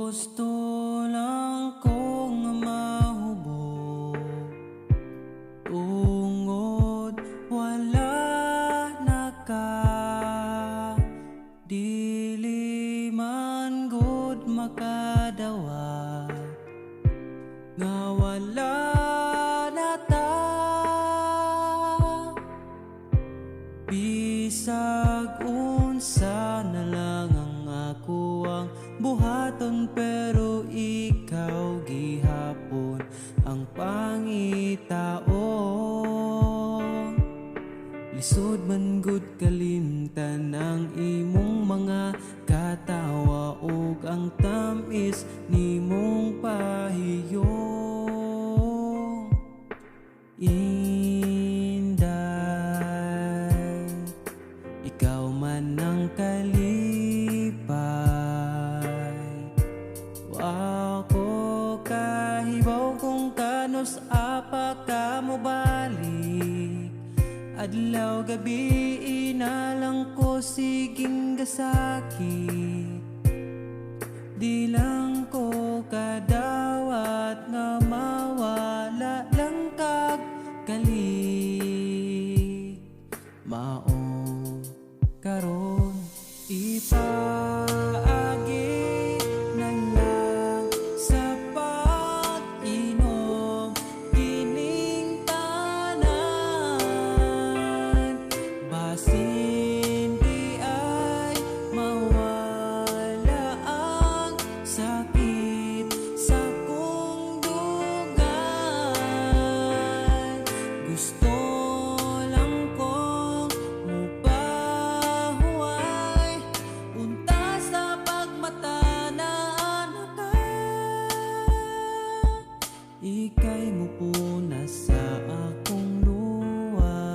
Gusto lang kong mahubog tungod wala na ka, dili man gud makadawat nga wala na ta. Bisag unsa na lang ang ako ang buhaton, pero ikaw gihapon ang pangitaon. Lisod man gud kalimtan ang imong mga katawa ug ang tamis nimong pahiyong. Inday, ikaw man ang kalipay. Ako kahibaw kung kanos apa ka mo balik. Adlaw gabi inalang ko siging gasakit. Di lang ko kadawat nga mawala lang kag kali. Maong karon ipaagi na lang sa pag-inom kining tanan. Basin di ay mawala ang sakit sa kong dugan. Gusto lang kong mupahuway unta sa pagmatanaan ka. Ika'y mupunas sa akong luha.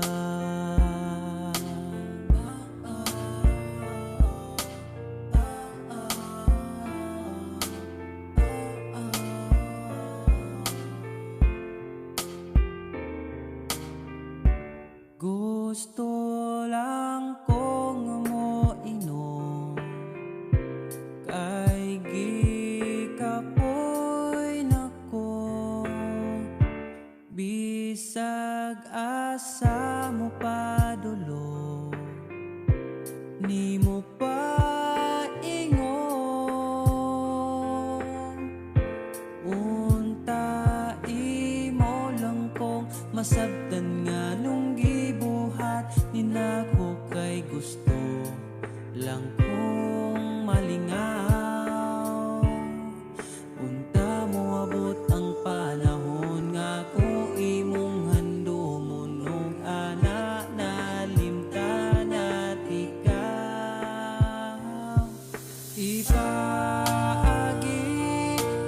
Gusto lang kong moinom kay gikapoy nako. Bisag asa mo padulo, nimo pa ingon. Unta imo lang kong masabtan nga nung gibuhat ni nako, kay gusto lang kong malingaw. Unta mo abot ang panahon nga ko imong handomon ug ana nalimtan at ikaw. Ipaagi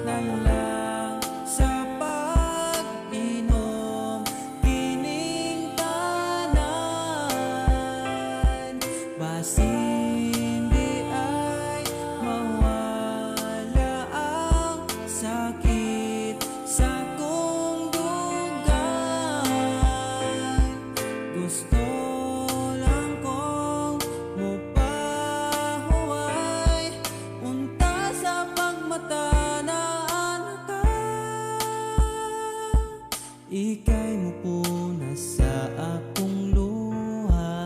na lang sa pag-inom kining tanan. Basin di ay mawala ang sakit sa kong dugan. Gusto lang kong mupahuway unta sa pagmatanaan ka. Ika'y mupunas sa akong luha.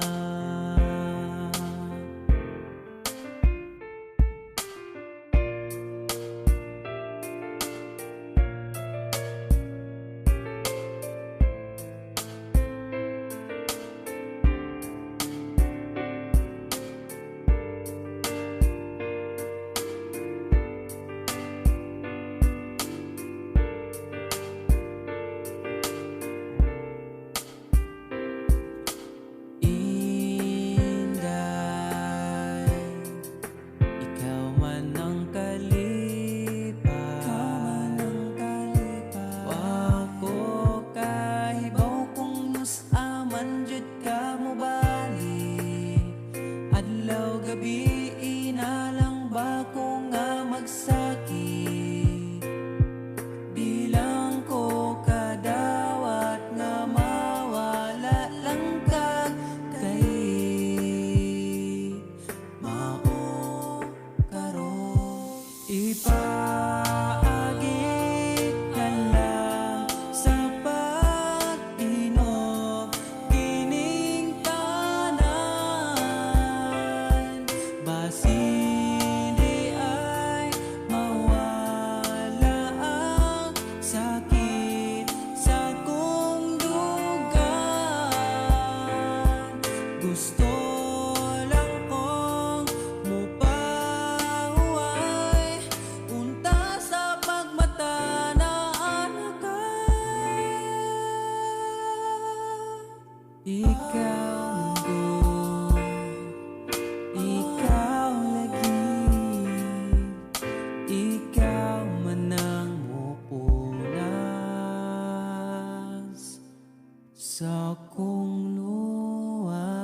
Ikaw mundo, ikaw lagi, ikaw man ang mupunas sa akong luha.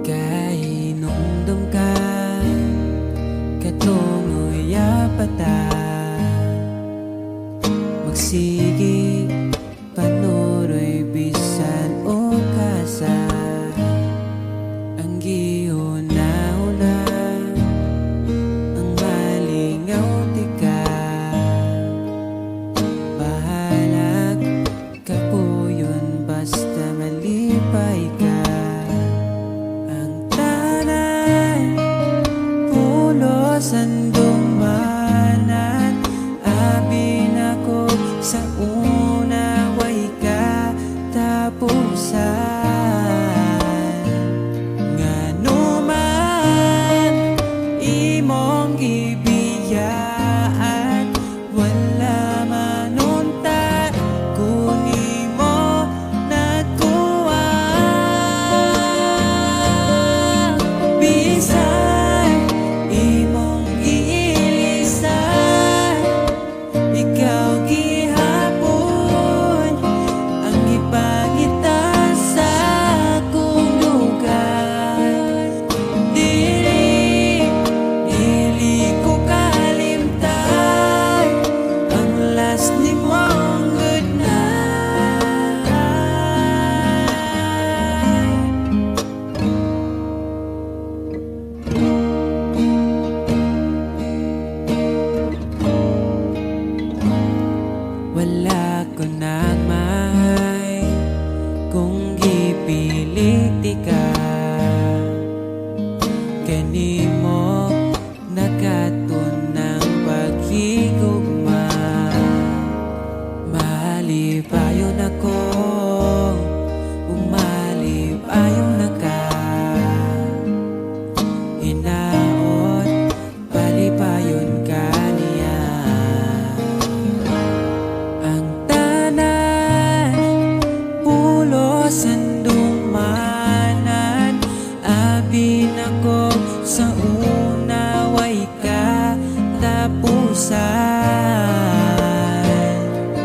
Kahinumdum ka katungoy apata, magsige panuroy bisan o kasa, ang gihuna-huna ang malingaw tika, bahalag kapuyon basta malipay ka. Sandumanan, abin ako sa una, way ka tapusan. Ngano man imong gibiyaan, wala manunta kung imo nagkuha. Bisan imong giilisan, ikaw gihapon ang ipangita sa akong lugar. Dili ko kalimtan ang last nimong good night. Wala ko nang mahay kung gipilit ka, kanimo nakatunang paghigugma. Malipayon ako, umalipayon na ka, hinaot palipayon ka niya. Ang tanan pulo sandumanan, abin ako sa una, way ka tapusan.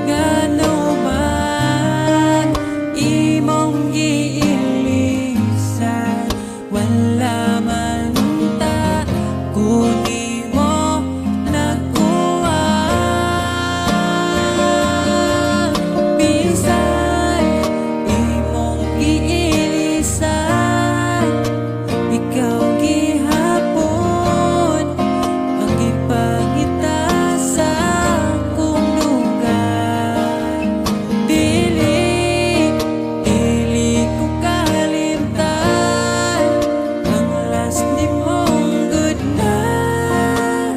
Ngano man imong giilisan, wala manunta kung imo nagkuha. Bisan imong giilisan, ikaw gihapon ang ipangita sa akong lugar. Dili ko kalimtan ang last nimong good night.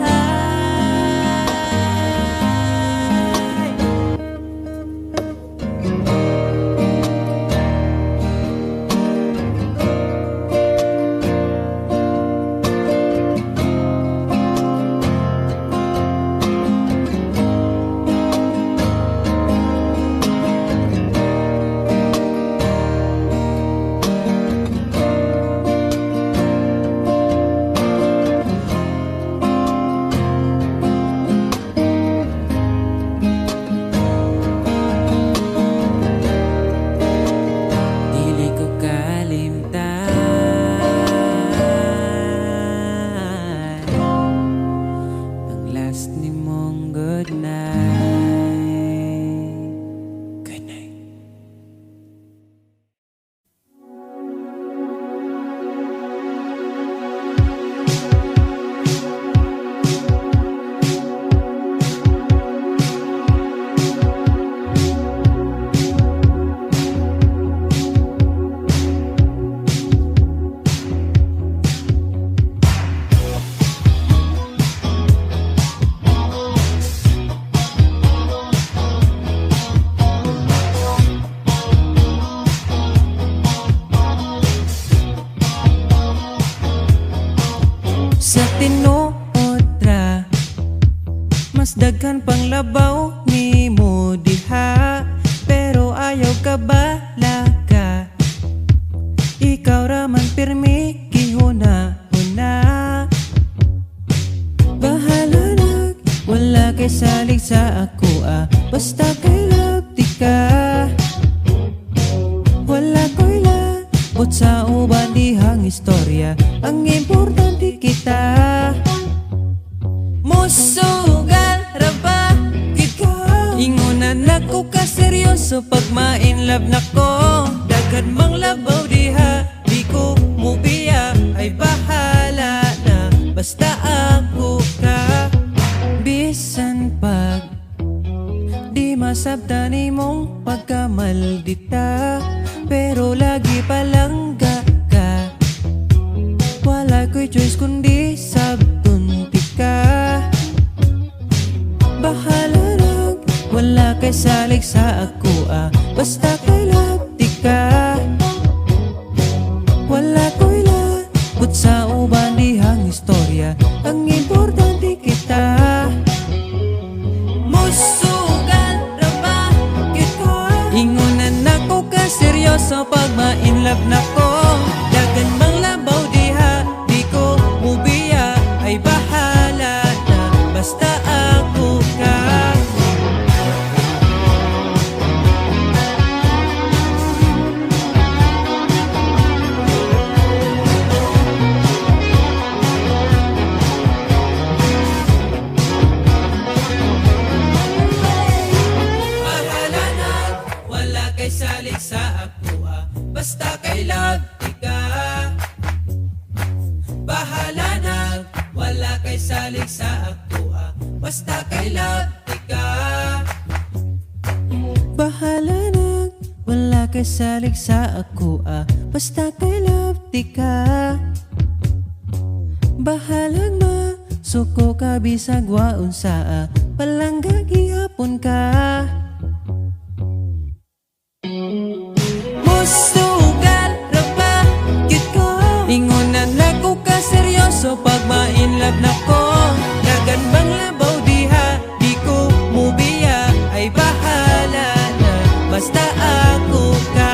Daghan pang labaw ni mo diha, pero ayaw ka balaga. Ikaw raman pirmi gihuna-huna. Bahala na, wala kay salig sa ako basta kay labti ka. Wala ko'y labot sa uban dihang istorya, ang importante kita. Musugal ra ba ikaw? Ingunan ako ka seryoso pag ma-inlove na ko. Daghan mang labaw diha, di ko mubiya, ay bahala na, basta ako ka. Bisan pag di masabtan imong pagkamaldita, pero lagi palangga ka. Wala ko'y choice kundi sabtunti ka. Bahala na, wala kay salig sa ako basta kay labti ka. Wala ko'y labot sa uban dihang istorya, ang importante kita. Musugal ra ba kita? Ingunan ako ka seryoso pag ma-inlove na ko. Dagan mang labaw diha, di ko mubiya, ay bahala na, basta ako ka. Bahala na, wala kay salig sa ako basta kay labti ka. Bahala na, wala kay salig sa ako basta kay labti ka. Bahala na, wala kay salig sa ako basta kay labti ka. Bahalang ma, suko ka bisag waon sa palangga gihapon ka. Musugal ra ba gyud ko? Ingunan ako ka seryoso pag ma-inlove na ko. Dagan bang labaw diha, di ko mubiya, ay bahala na, basta ako ka.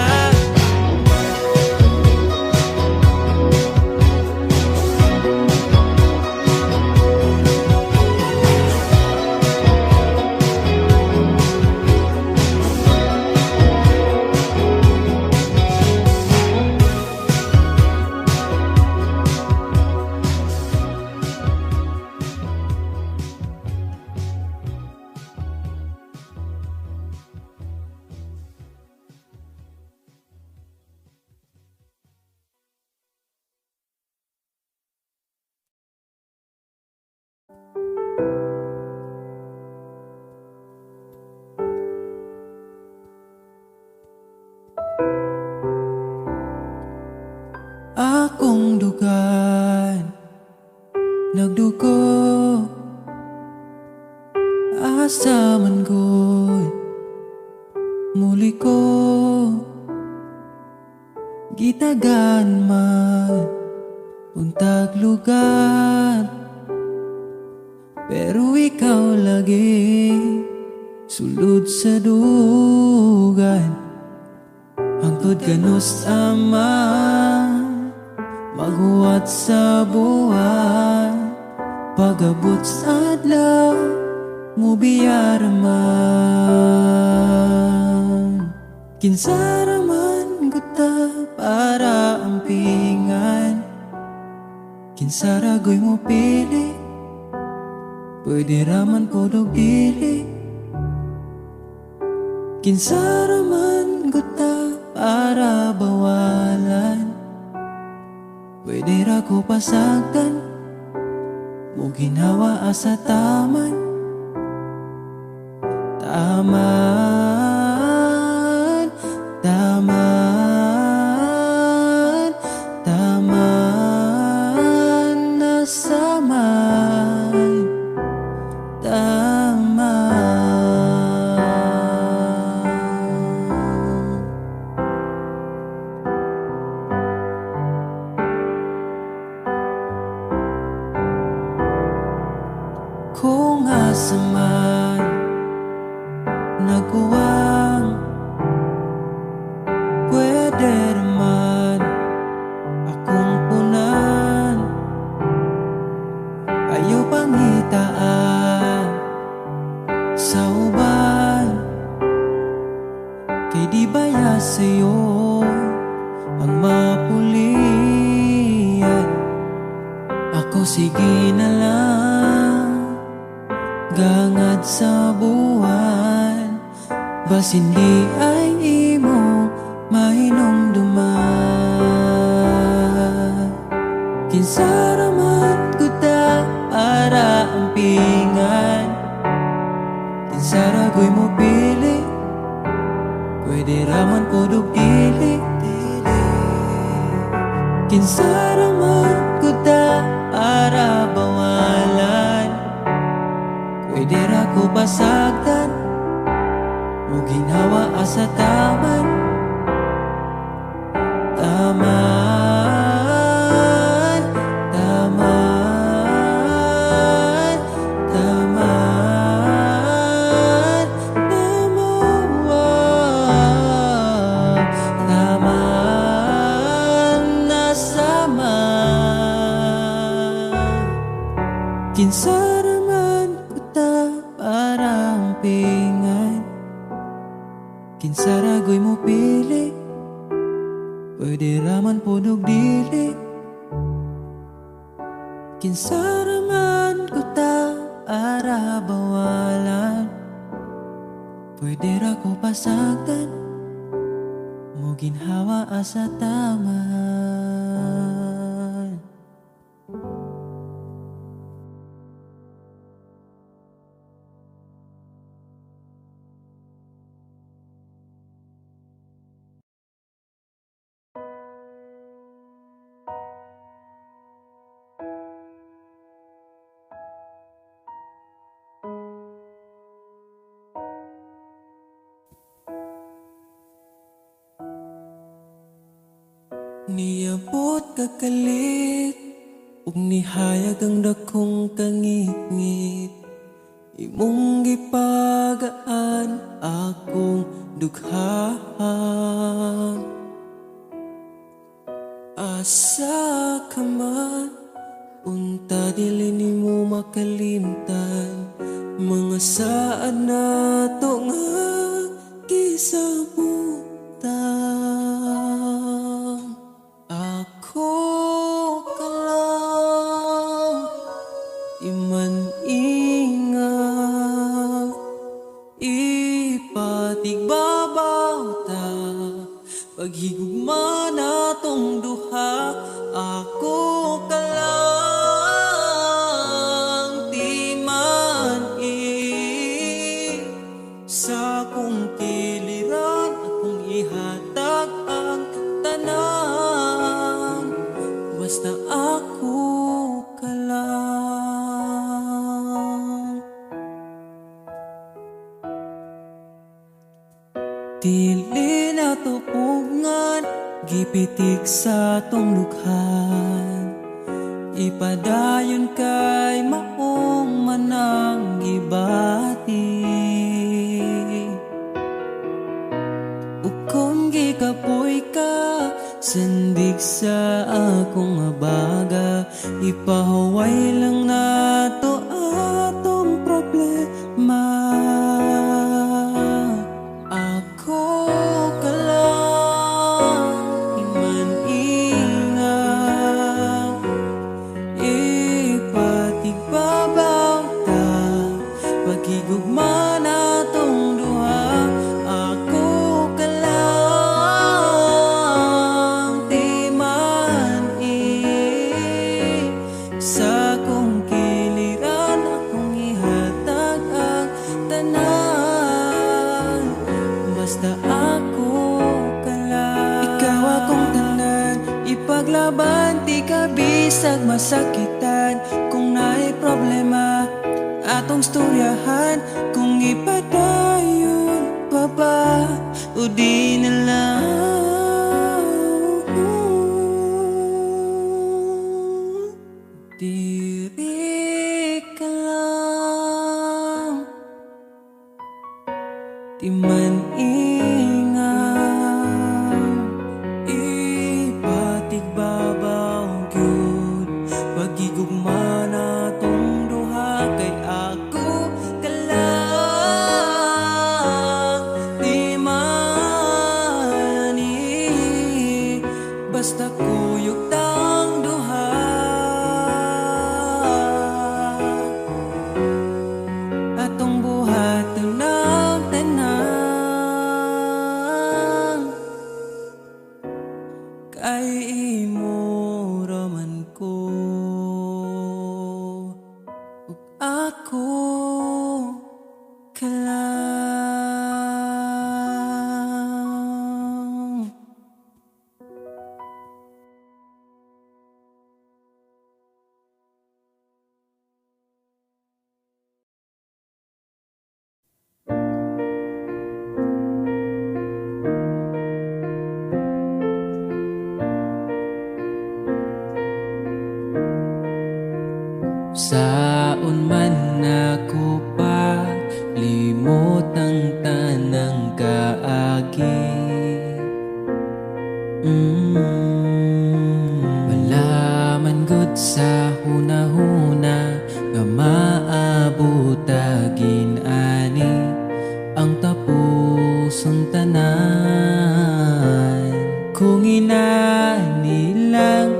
Akong dugan nagdugo, asa man ko'y muli ko gitagan man untag lugar, pero ikaw lagi sulod sa dugan. Hangtod kanus ama maghuwat sa buwan, pagabot sa adlaw mubiya raman. Kinsa raman guta para ampingan, kinsa ragoy mo pili, pwede raman ko dog dili. Kinsa raman guta para bawalan, pwede ra ko pasagdan, mo ginawa asa taman. Taman, taman, taman, nasaman, taman. Kung asama Pwede ba ya sa'yo ang mapulian? Ako sige na lang, gangad sa buwan, bas hindi ay imo mahinumduman. Kinsaraman ko ta para ampingan, kinsaragoy mo pili, pwede raman po dili. Kinsaraman ko ta para bawalan, pwede ra ko pasagdan, mo ginawa asa taman. Taman, taman, taman, taman, taman, nasama. Kinsaraman ko ta para ampingan, kinsaragoy mo pili, pwede raman podog dili. Kinsaraman ko ta para bawalan, pwede ra ko pasagdan, mo ginhawa asa taman. Niabot kakalit, ug nihayag ang dakong kangit-ngit, imong gipagaan akong dughaan. Asa ka man, unta dili nimo makalimtan, mga saad na to nga gisabutan. Ako ka lang, iman ingat, ipatigbabaw ta, paghigugma na tong duha. Ako ka lang, di man sa kong kiliran, akong ihatag ang tanan, basta ako ka lang. Dili na tupungan, gipitik sa tong lukhan, ipadayon kay maong manang gibati. Ug kung gikapoy ka, sandig sa akong abaga, ipahuway lang nato atong problema. Ako ka lang, iman ingat, ipatigbabaw ta, paghigugma na tong duha. Ako ka lang, di man sa kong kiliran, akong ihatag ang tanan, basta ako ka lang. Ikaw akong tanan, ipaglaban, di ka bisag masakitan. Kung naay problema, atong storyahan, kung ipadayon pa ba o di na lang. Diri ka lang, di man ingat, ipatigbabaw gyud, pagigugma na tong duha. Kay ako ka lang, di man ng kaagi. Wala man gud sa hunahuna nga maabutagin ani ang tapuson tanan. Kung inani lang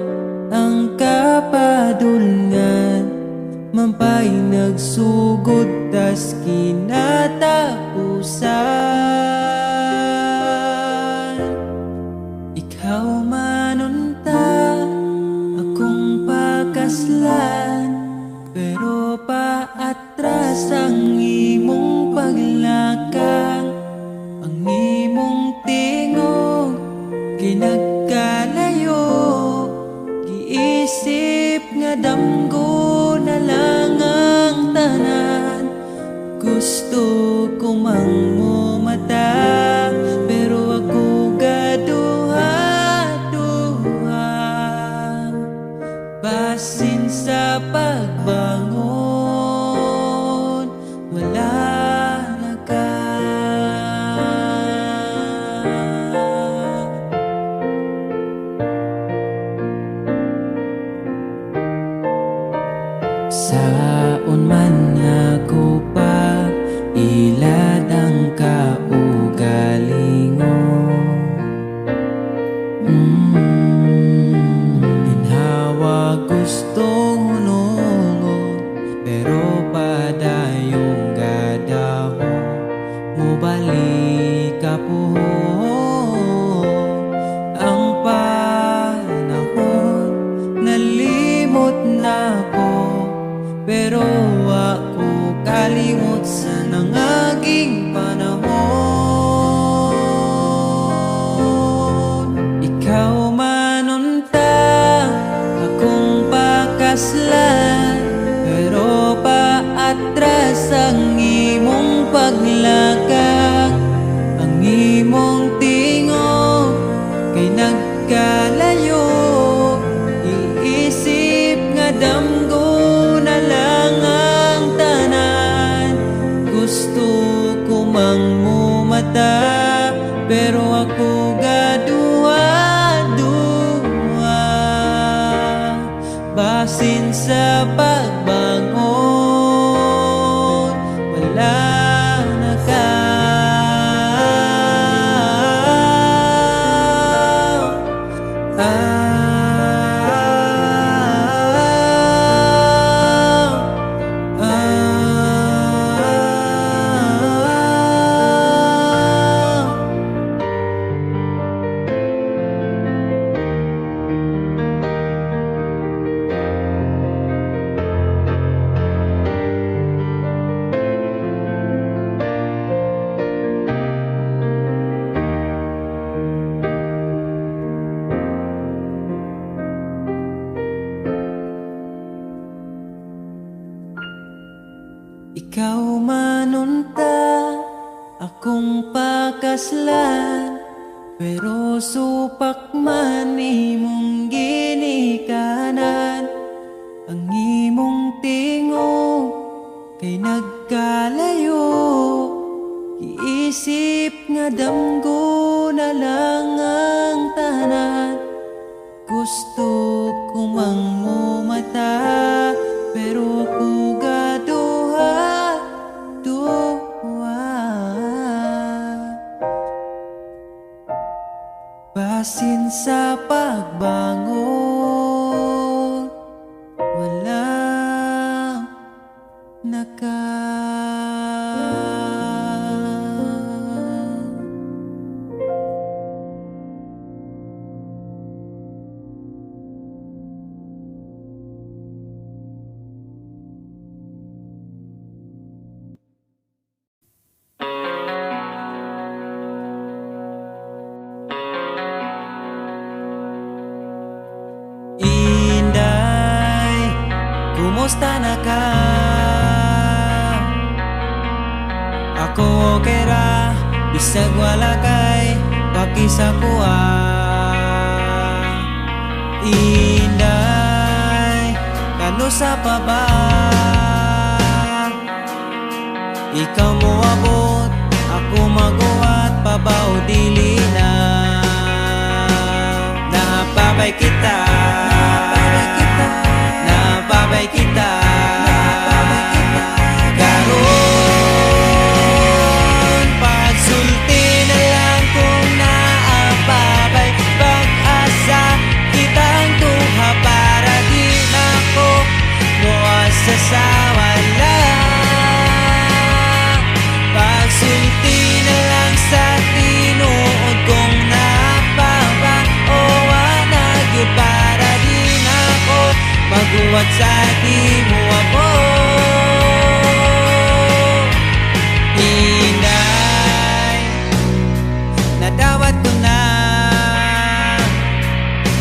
ang kapadulngan, mampay nagsugod tas kinatapusan. Ikaw manunta, akong pakaslan, pero paatras ang imong paglakang. Ang imong tingog kinagkalayo, giisip nga damgo na lang ang tanan. Gusto ko mang mumata, pero ako gaduha-duha. Basin sa pagbangon, wala na ka. Saon man ako pa ilad ang kaugalingon. Ginhawa gustong hunungon, pero padayong gadaho mubalik ka po. Ang panahon nalimot na ko, pero ako kalimot sa nangaging panahon. Ikaw manunta, akong pakaslan, pero paatras ang imong paglakak. Ang imong tingog kay nagkalayo, iisip nga damgo na lang ang tanan. Gusto ko mang mumata, pero ako gaduha-duha. Basin sa pagbangon, wala na ka. Ikaw manunta, akong pakaslan, pero supak man imong ginikanan. Ang imong tingog kay nagkalayo, iisip nga damgo na lang ang tanan. Gusto ko mang mumata, pero ako gaduha-duha. Basin sa pagbangon, walang naka. Inday, kumusta na ka? Ako okay ra, bisag wala kay pakisakuha. Inday, kanusa pa ba? Ikaw mo abot ako maguwat pabaw dili na. Napabay kita, napabay kita, karon pagsulti na lang kung naapabay. Pag-asa kitang duha para di nako moasa sa wala. Pagsulti na lang sa tinuod kong napaba o wanagyod para di nako maguwat sa di mo ako. Hinay, nadawat ko na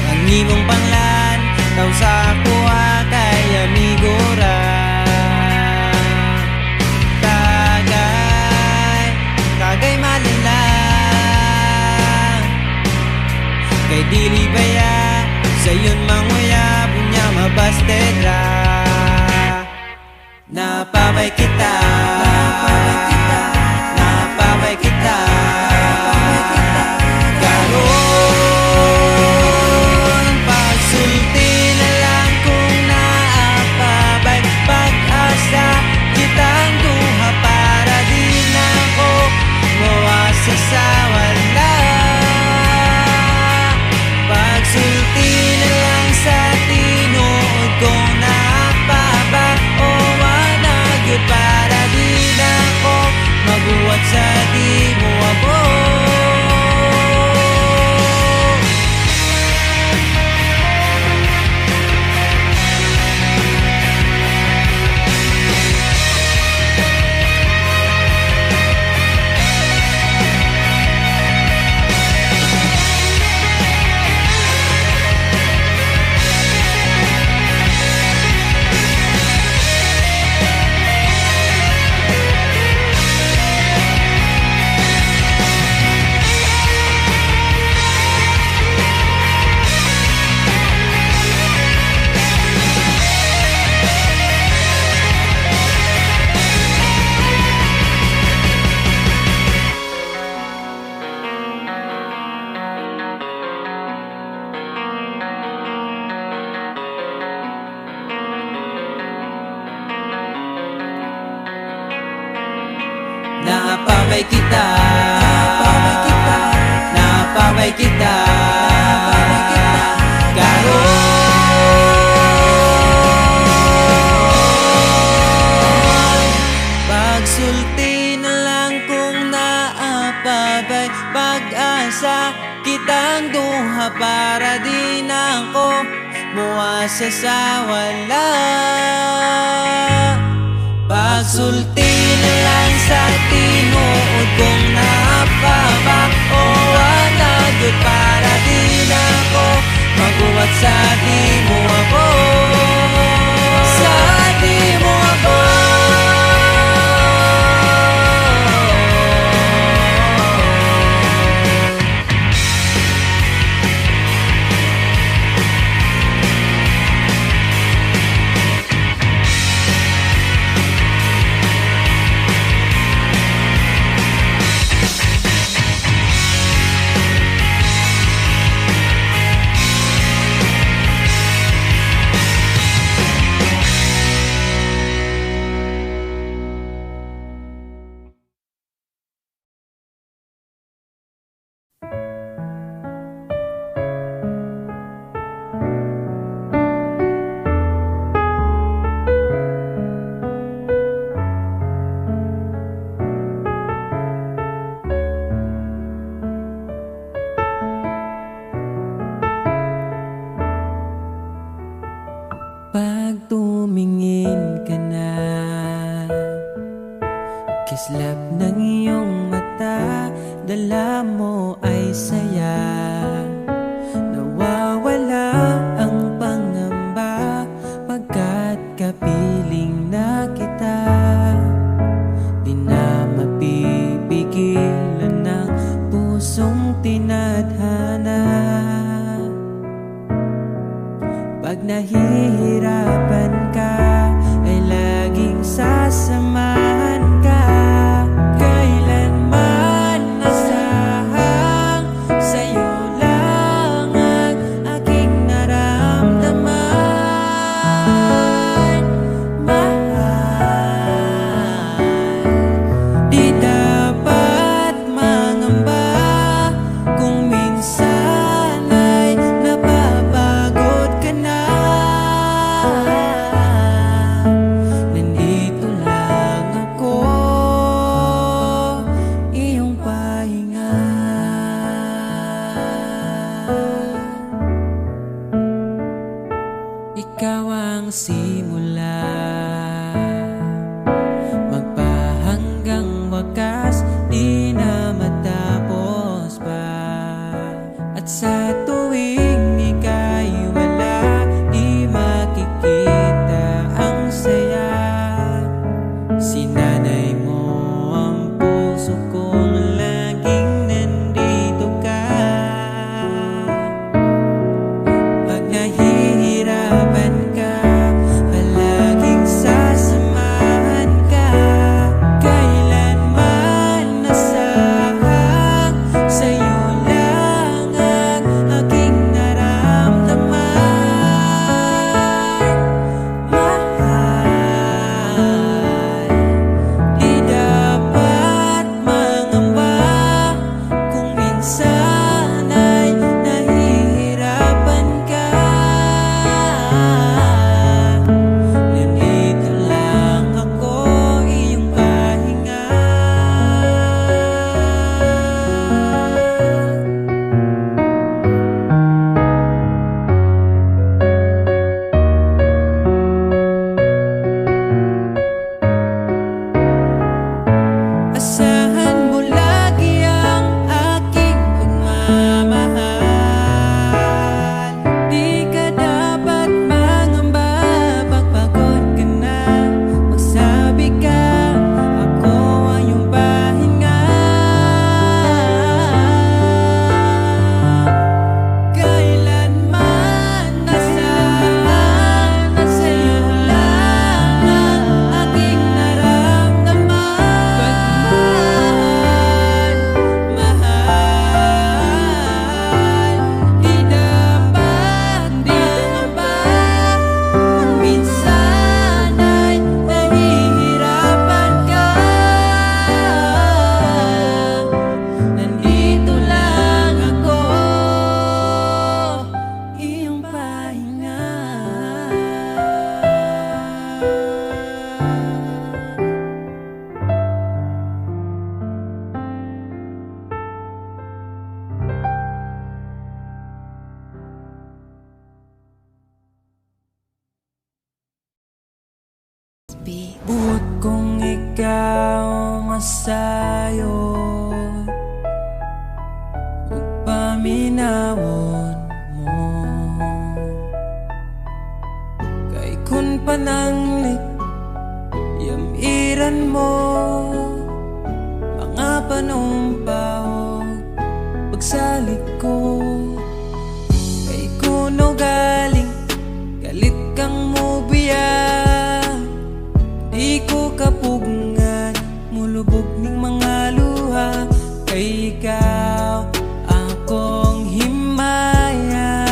ang imong panglan, tao sa kuha kay amigo ra. Tagay malala kay dili baya sayon manguya bunya mabasted ra. Napabay kita, napabay kita, karon pagsulti na lang kung naapabay. Pag-asa kitang duha para di nako mawasa sa wala. Pagsulti na lang sa tinuod kong napaba o wanagyod para di nako maguwat sa di mo abot. Napabay kita, napabay kita, karon pagsulti na lang kung naapabay. Pag-asa kitang duha para di nako muasa sa wala. Pagsulti na lang sa tinuod kong napaba o wanagyod para di nako maguwat sa di mo ako. Sa di mo ako. Pag tumingin ka na, kislap ng iyong mata, dala mo ay saya. Nawawala ang pangamba pagkat kapiling na kita. Di na mapipigilan ng pusong tinadhana. Pag nahihirapan ka, ay laging sasamahan ka. Kailanman paminawon mo. Kay kun pananglit yamiran mo, mga panumpaw pagsalik ko. Kay kuno galing galit kang mubiya, di ko kapugngan mulubog ning mga luha. Kay ikaw akong himaya,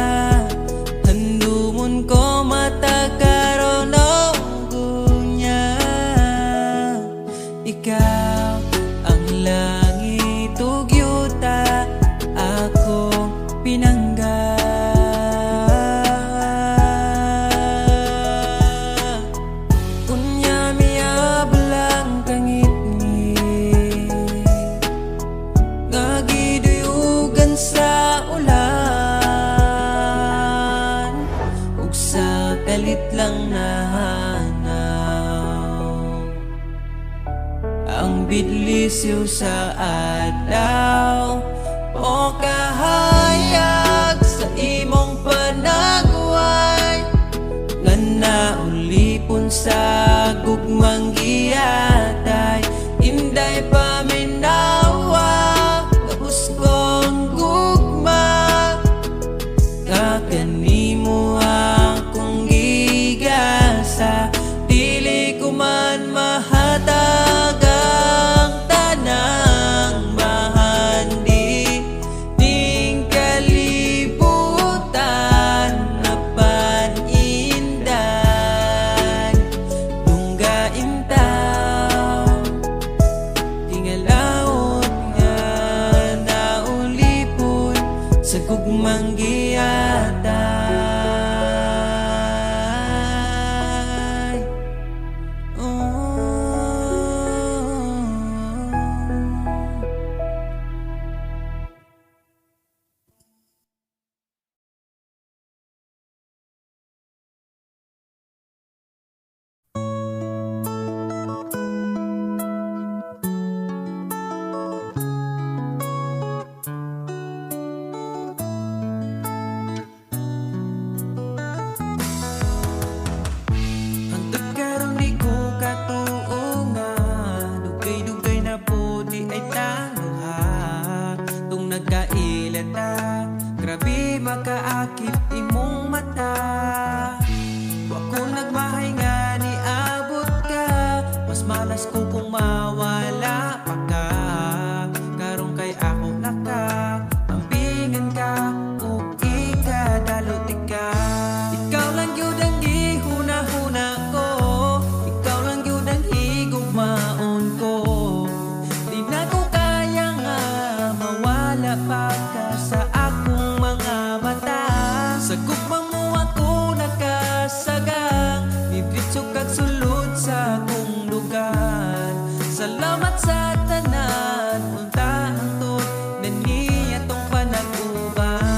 handumon ko matagkaroon o gunya. Ikaw ang langit ug yuta, akong pinangga. Unya miyablang kangit-ngit, nga giduyugan sa ulan, ug sa kalit lang nahanaw ang bidlisiw sa adlaw. O kahayag sa imong panagway, nga naulipon sa gugmang giyatay. Inday paminawa gabus kong gugma, nga kanimo akong gigasa. Dili ko man mahatag ang tanang mahandi ning kalibutan na panindan. Dunggain taw tingalaot nga naulipon sa gugmang giyatay. Hangtod karon di ko katuo nga, dugay-dugay na po di ay taluha. Tung nagkailata, grabe makaakit imong mata. Wa ko nagmahay nga ni abot ka, mas malas ko kung mawala pa ka. Karon kay ako naka ambingan ka, ug ikadalot ka. Ikaw lang gyud ang gihuna-huna ko, ikaw lang gyud ang higugmaon ko. Di na ko kaya nga mawala pa ka sa akong mga mata. Sa gugmang mo ako nakasagang, didritso kag sulod sa akong lugar. Salamat sa tanan, unta hangtod na niya tong panag-uban.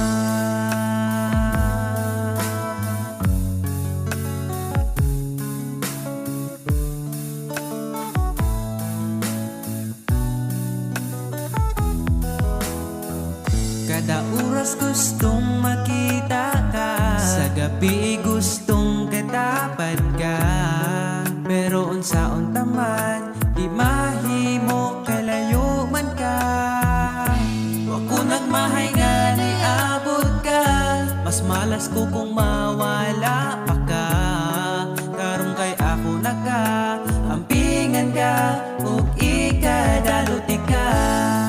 Kada oras gustong makita ka, sa gabi gustong katapad ka. Pero unsaon taman, di mahimo kalayo man ka. Wa ko nagmahay nga ni abot ka, mas malas ko kung mawala pa ka. Karon kay ako naka ampingan ka, ug ikadalot ka.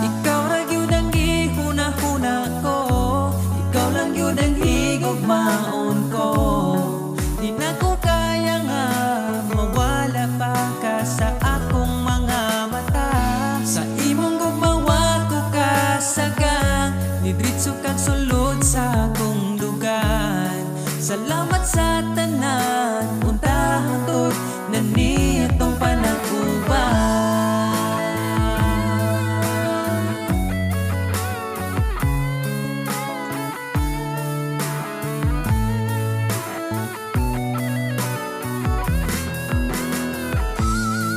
Ikaw ra gyud ang gihuna-huna ko, ikaw lang gyud ang higugmaon ko. Di na ko kaya nga mawala pa ka sa akong mga mata. Sa imong gugmawa ko kasagang, didritso kag sulod sa akong dugan. Salamat sa tanan, unta hangtod na niya tong panag-uban.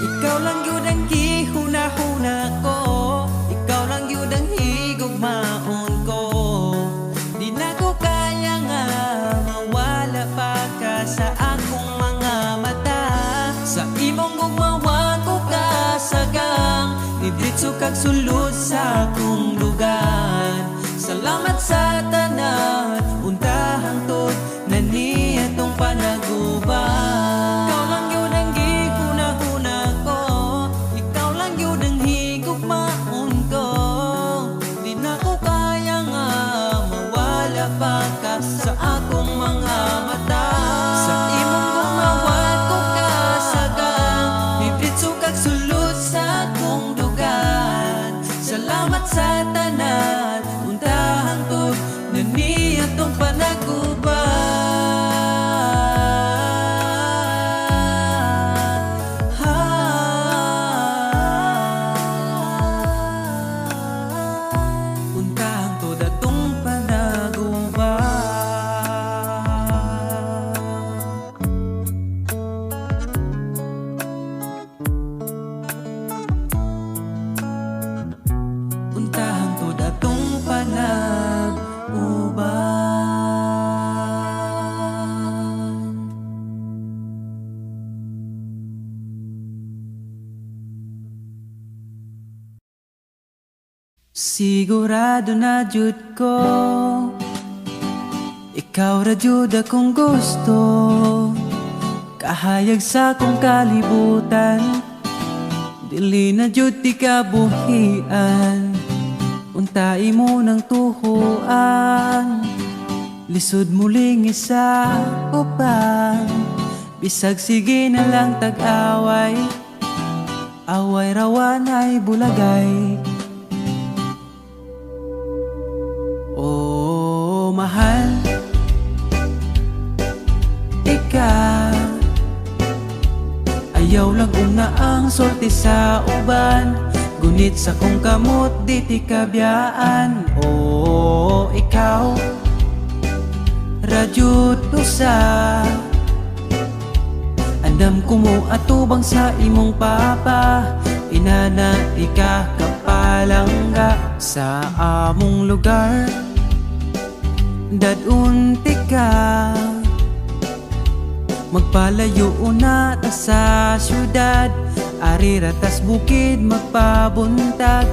Ikaw lang yun ang gihuna-huna ko, ikaw lang yun ang higugmaon ko. kag sulod sa akong lugar. Salamat sa tanan, untahang tod na ni atong panaguban. Ikaw lang yun ang gihuna-huna ko, ikaw lang yun ang higugmaon ko. Di na ko kaya nga mawala pa ka sa akong mga mata. Sa imong gumawat ko kasagang, bibitso kag sulod sa akong dugan. Salamat sa tanan, untahang tod na ni atong panaguban. Untahang tod atong panaguban. Untahang tod atong panaguban. Sigurado na jud ko, ikaw ra jud akong gusto. Kahayag sa kong kalibutan, dili na jud ti kabuhian. Untai mo ng tuhuan, lisod muling isa upan. Bisag sige na lang tag-away, away rawan ay bulagay. Oh, mahal, ikaw ayaw lang una ang sulti sa uban. Gunit sa kong kamot di ti kabiyaan. Oh, ikaw radyot usa, andam ko mo atubang sa imong papa. Inanati ka kapalangga sa among lugar, dadunti ka. Magpalayo una ta sa syudad, ari ratas bukid magpabuntag.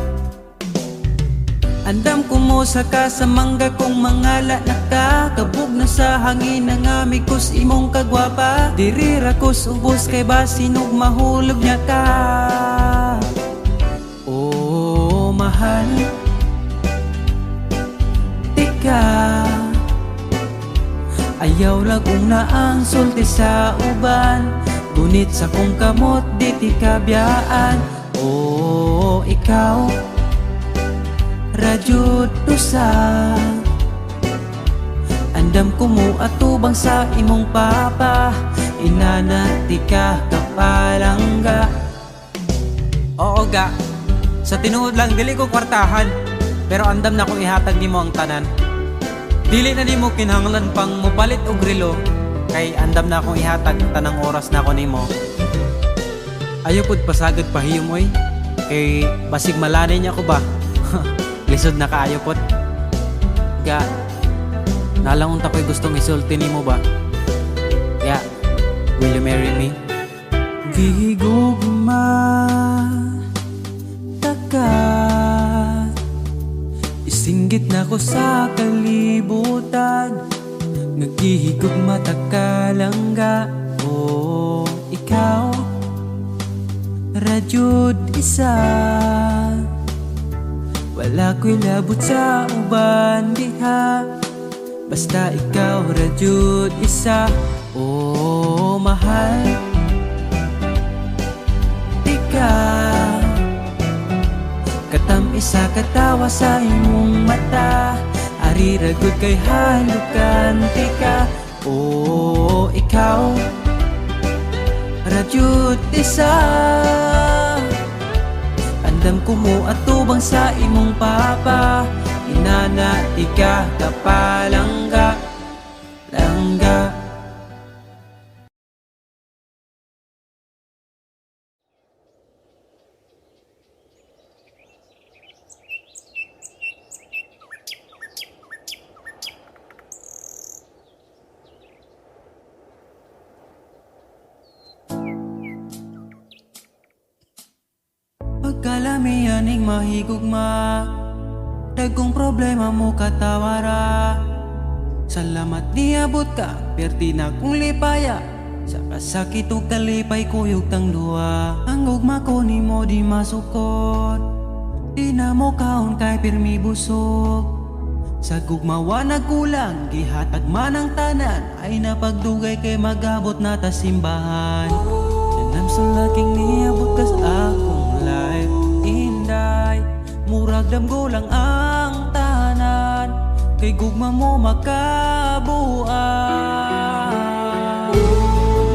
Andam ko mo sa kasamangga kong mangala nakakabog na sa hangin ang amig kus imong kagwapa. Diri ra kus ubos kay basinog mahulog niya ka. Oh, mahal, tika ayaw lagong na ang sulti sa uban. Gunit sa kong kamot di ti kabiyaan. Oh, ikaw radyot usa, andam ko mo atubang sa imong papa. Inanati ka kapalangga. Oo ga, sa tinuod lang dili ko kwartahan, pero andam na kong ihatag nimo ang tanan. Dili na nimo kinahanglan pang mupalit og relo, kay andam na akong ihatag tanang oras na ko nimo. Ayaw pud pasagad pahiyom oy, kay basig malanay niya ko ba. Lisod na kaayo pot. Ga, nalang unta ko'y gustong isulti nimo ba? Ya, will you marry me? Gigugma taka, isinggit na ko sa kalibutan. Nagihigog mata ka lang ga. Oh, ikaw radyod isa, wala ko'y labot sa uban diha. Basta ikaw radyod isa. Oh, mahal, ikaw katam isa katawa sa imong mata. Ari ragod kay halukan tika. Oh, ikaw radyod isa, andam ko mo atubang sa imong papa. Inanati ka kapalangga langga. Pagkalamian ganing mahigugma, dagkong problema mo katawara. Salamat niabot ka, perti na kong lipaya, sa kasakit o kalipay kuyog tang duwa. Ang ugma ko ni mo di masukot, di na mo kaon kay pirmi busog. Sa gugmawa nagkulang, gihatag man ang tanan, ay napagdugay kay magabot na ta simbahan. Sanam sa laking niabot kas akong life, inday murag damgo lang ang tanan, kay gugma mo makabuan.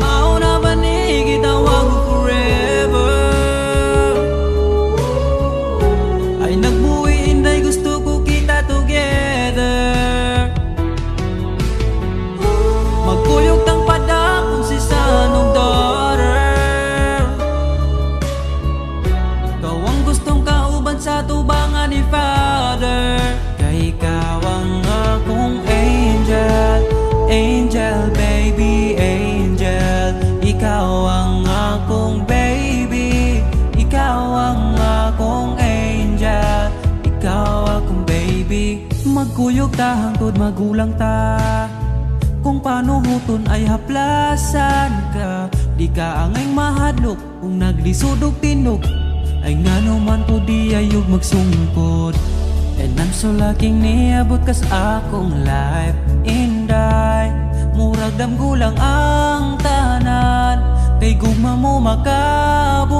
Mauna ba ni gitawag forever, ay nagbuwi inday gusto ko kita together. Magkuyog tang padakon si sanong daughter, ikaw ang gustong kauban sa tubangan ni Father. Kay ikaw ang akong angel, angel baby, angel. Ikaw ang akong baby, ikaw ang akong angel, ikaw akong baby. Magkuyog ta hangtod magulang ta, kung paano huton ay haplasan ka. Di ka angay mahadlok kung naglisod og tinog, ay ngano man po di ayog magsungkod. And I'm so lucky niabot kas akong life, inday murag damgulang ang tanan, kay gugma mo makabuang.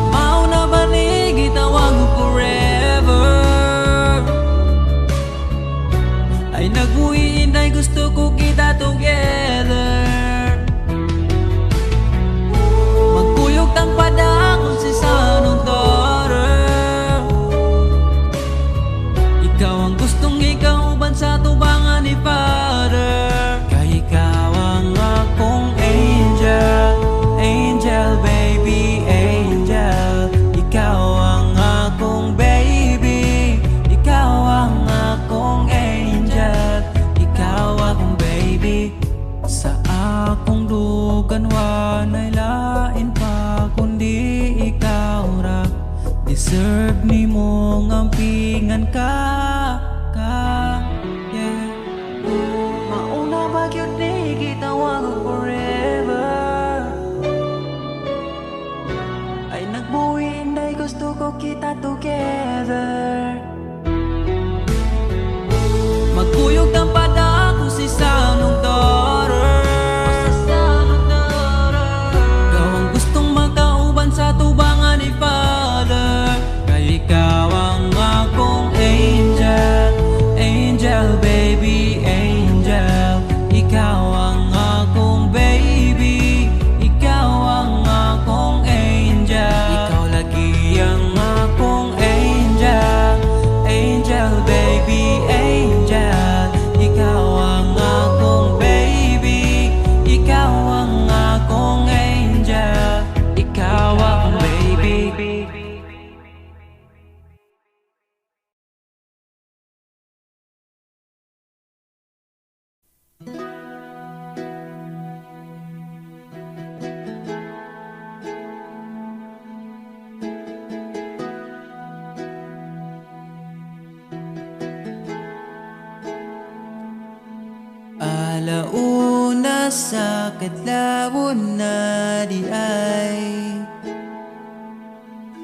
Mauna ba ni gitawag mo forever, ay nagbuhi inday gusto ko kita together. Magkuyog tang padakon si sanong daughter, ikaw ang gustong ikauban sa tubangan ni Father. Kay ikaw ang akong angel, angel baby, angel. Ikaw ang akong baby, ikaw ang akong angel, ikaw akong baby. Sa akong dugan wanay lain pa kundi ikaw ra, deserve ni mong ampingan ka, yeah. Mauna ba yun ni gitawag forever, ay nagbuhi inday gusto ko kita together. Magkuyog ng padako si sanong daughter, ikaw ang gustong magkauban sa tubangan ni Father. Kay ikaw ang akong angel, angel baby, angel. Ikaw ang akong baby, ikaw ang akong angel. Ikaw lagi ang akong angel, angel baby, angel. Ikaw ang akong baby, ikaw ang akong angel, ikaw akong baby. Alauna sa kadlawon na di ay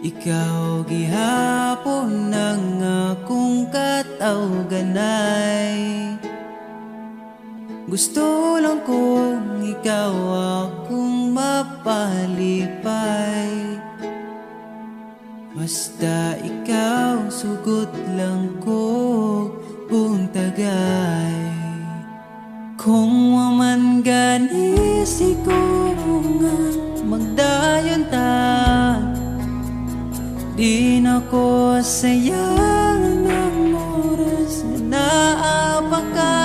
ikaw gihapon ng akong katawganay. Gusto lang kong ikaw akong mapalipay, basta ikaw sugot lang ko buntagay. Kung waman gani siguro nga magdayon ta, di na ko sayang ng oras na naapa ka.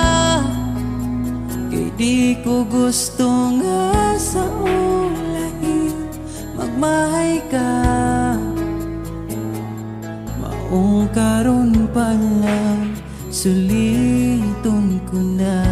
Kay di ko gusto nga sa ulahin magmahay ka. Maong karon pa lang suliton ko na.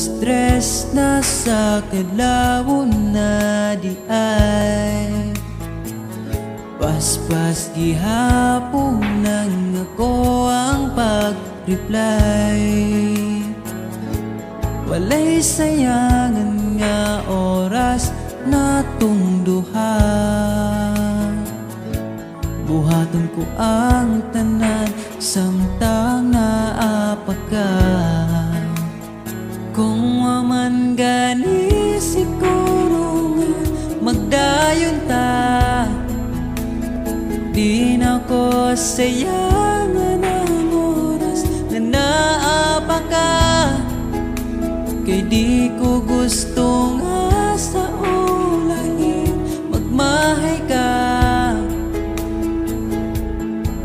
stress na sa kadlawon na di ay paspas gihapon nang ako ang pag-reply. Walay sayangan nga oras natong duha. Buhaton ko ang tanan samtang naapa ka. Kung waman gani siguro nga magdayon ta, di na ko sayangan ang oras na naapa ka. Kay di ko gusto nga sa ulahin magmahay ka.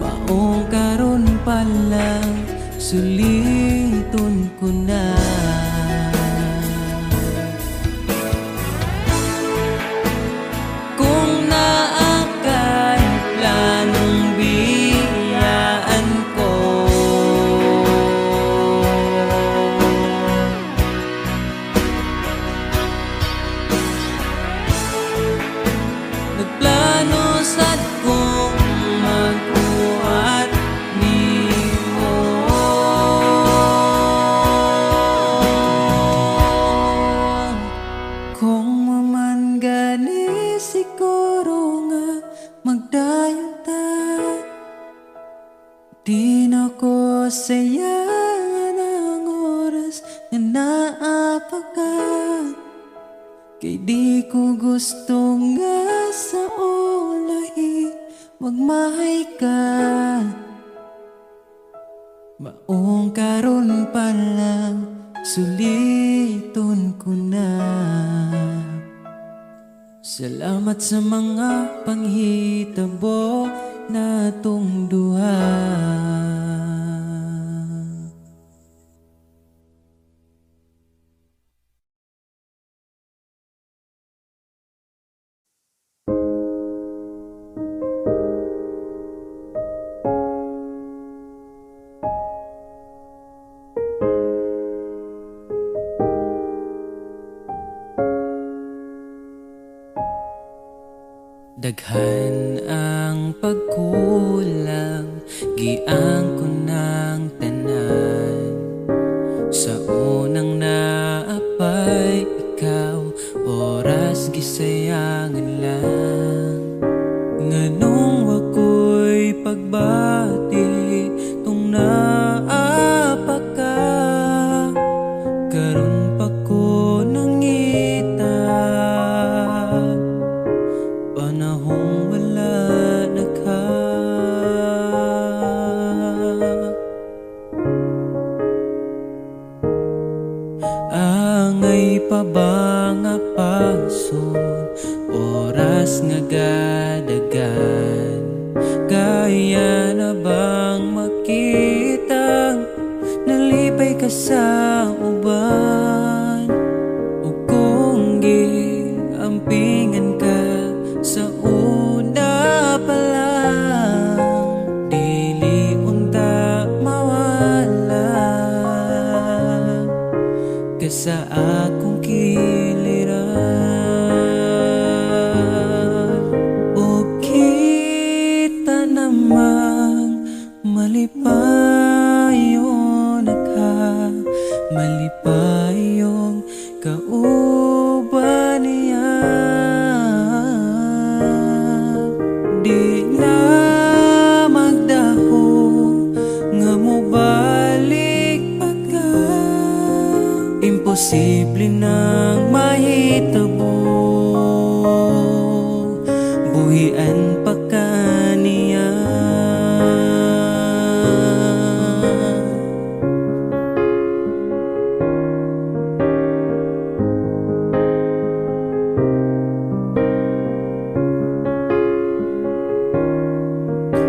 Maong karon pa lang suliton ko na. Kung naakay planong biyaan ko, nagplano sad kong magbuhat nimo. Kung maman gani siguro nga magdayon ta, di na ko sayangan ang oras na naapa ka. Kay di ko gusto nga sa ulahi magmahay ka. Maong karon pa lang suliton ko na. Salamat sa mga panghitabo natong duha. Daghan ang pagkulang, giang ko ng tanan. Sa unang naapay ikaw, oras gisayangan lang. Nganong wako'y pagbati, tung naapa ka. Karon pa ko nangita, panahong wala na ka. Angay pa ba nga pason, oras nga gadagan. Kaya na bang makita, nalipay ka sa uban. O kung giampingan ka sa una pa lang, dili unta mawala ka sa akong kiliran. O kita namang malipayon na ka, malipayong kauban niya. Di na magdaho nga mobalik pa ka. Imposible nang mahitabo, buhian pa ka niya.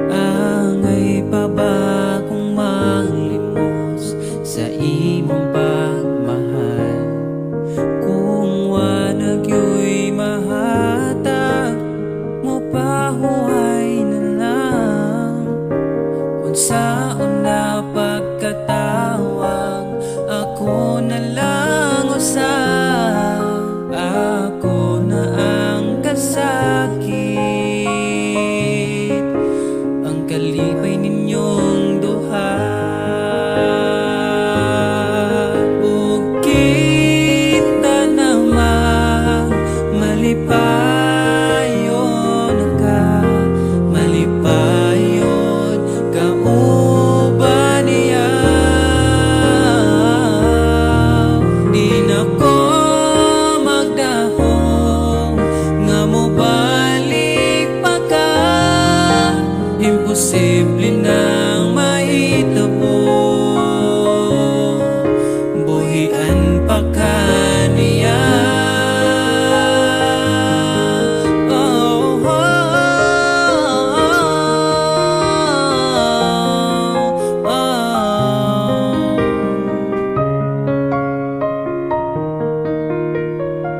Angay pa ba kung manglimos sa imong pagmahal? Kung wanag yo'y mahatag mo pahuay na lang. Unsaon na pagkatawang ako na lang Posible nang mahitabo, buhian pa kaniya.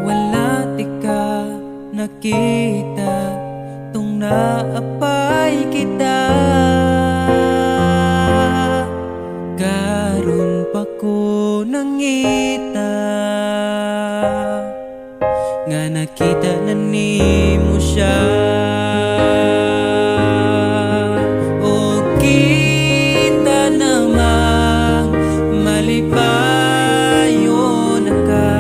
Wala di ka nakita tung naapay kita. Karon pa ko nangita nga nakita na nimo siya. O kita namang malipayon na ka,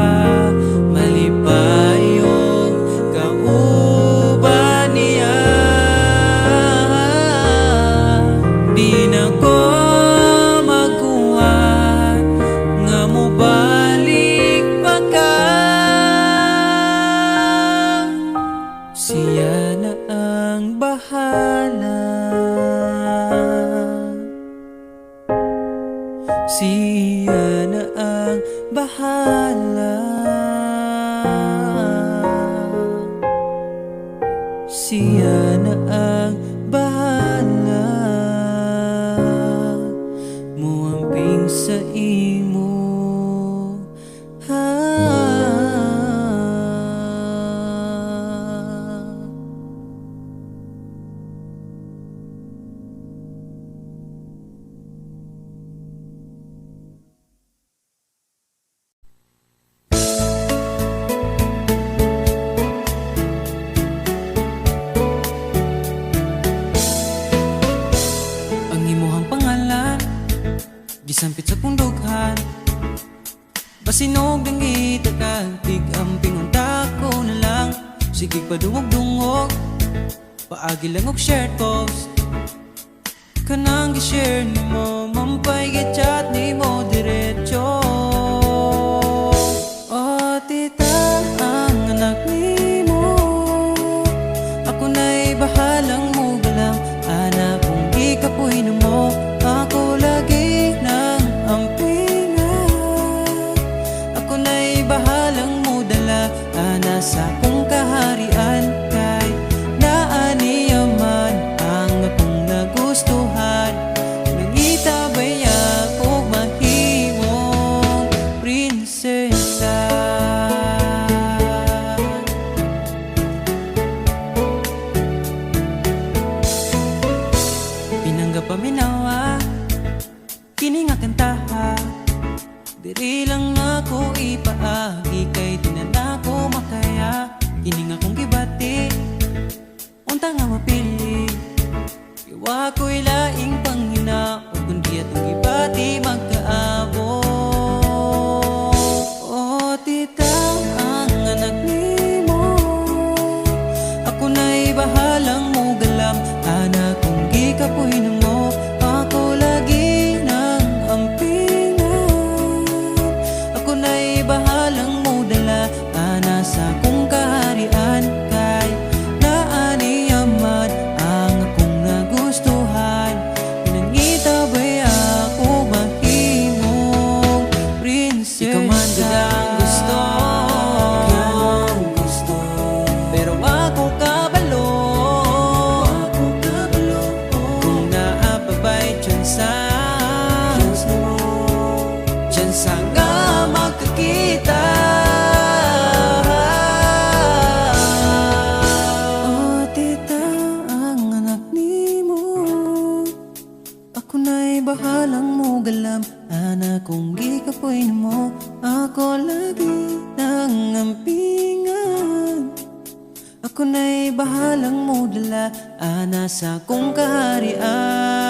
malipayon kauban niya. Di na ko makuha nga mobalik pa ka. Siya na ang bahala, siya na ang bahala, siya na ang bahala. Muamping sa imo, ang imuhang pangalan gisampit sa pundughan. Basinog ng itakag, tig-amping unta ko na lang. Sige padungog-dungog, paagi lang og shared post. Kanang gi-share ni mo, mampay gi-chat ni mo diretso. O tita, ang anak ni mo, ako na'y bahalang mo galang. Anak kong ikapoy na mo, ako lagi ng ampingan. Ako na'y bahalang mo dala, ana sa kong kaharian. Kay naaniyaman ang akong nagustuhan. Nangita baya ko mahimong prinsesa. Pinangga paminawa, kini nga kantaha. Diri lang ako ipaagi, kay di na ako makaya. Kini nga kong gibati, unta nga mapili. Iwa ko'y laing panghina, o kundi atong gibati magkaabo. O tita, ang anak ni mo, ako na'y bahalang mo galam. Anak kong gikapoy na mo, ako lagi ng ampingan. Ako na'y bahalang mo dala, ana sa kong kaharian. Kay naaniyaman ang akong nagustuhan. Pinangita ba'y ako mahimong prinsesa. Ikaw man ang gusto, pero ako kabalo. Kung naapabay tsansa nga magkakita. O tita, ang anak ni mo, ako na'y bahalang mo galam. Anak kong gikapoy na mo, ako lagi ng ampingan. Ako na'y bahalang mo dala, ana sa kong kaharian.